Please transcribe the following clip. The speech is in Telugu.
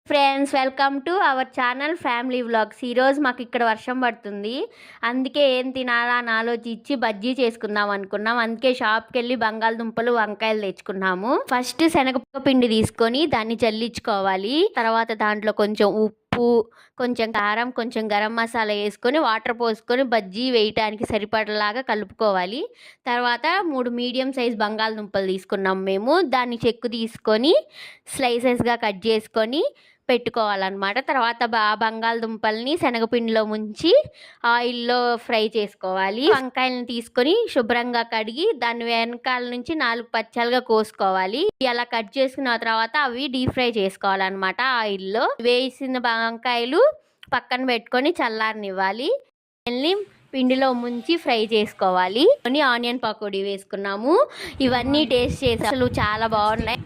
Friends, welcome to our channel family vlogs. ఈరోజు మాకు ఇక్కడ వర్షం పడుతుంది. అందుకే ఏం తినాలా అని ఆలోచించి బజ్జీ చేసుకుందాం అనుకున్నాం. అందుకే షాప్కి వెళ్ళి బంగాళదుంపలు, వంకాయలు తెచ్చుకున్నాము. ఫస్ట్ శనగపిండి తీసుకొని దాన్ని చల్లించుకోవాలి. తర్వాత దాంట్లో కొంచెం ఉప్పు, కొంచెం కారం, కొంచెం గరం మసాలా వేసుకొని వాటర్ పోసుకొని బజ్జీ వేయటానికి సరిపడలాగా కలుపుకోవాలి. తర్వాత 3 మీడియం సైజ్ బంగాళదుంపలు తీసుకున్నాం మేము. దాన్ని చెక్కు తీసుకొని స్లైసెస్గా కట్ చేసుకొని పెట్టుకోవాలన్నమాట. తర్వాత బంగాళదుంపల్ని శనగపిండిలో ముంచి ఆయిల్లో ఫ్రై చేసుకోవాలి. వంకాయలను తీసుకొని శుభ్రంగా కడిగి దాని వెనకాల నుంచి 4 పచ్చాలుగా కోసుకోవాలి. అలా కట్ చేసుకున్న తర్వాత అవి డీప్ ఫ్రై చేసుకోవాలన్నమాట. ఆయిల్లో వేసిన వంకాయలు పక్కన పెట్టుకొని చల్లారనివ్వాలి. పిండిలో ముంచి ఫ్రై చేసుకోవాలి. ఆనియన్ పకోడీ వేసుకున్నాము. ఇవన్నీ టేస్ట్ చేసి అసలు చాలా బాగున్నాయి.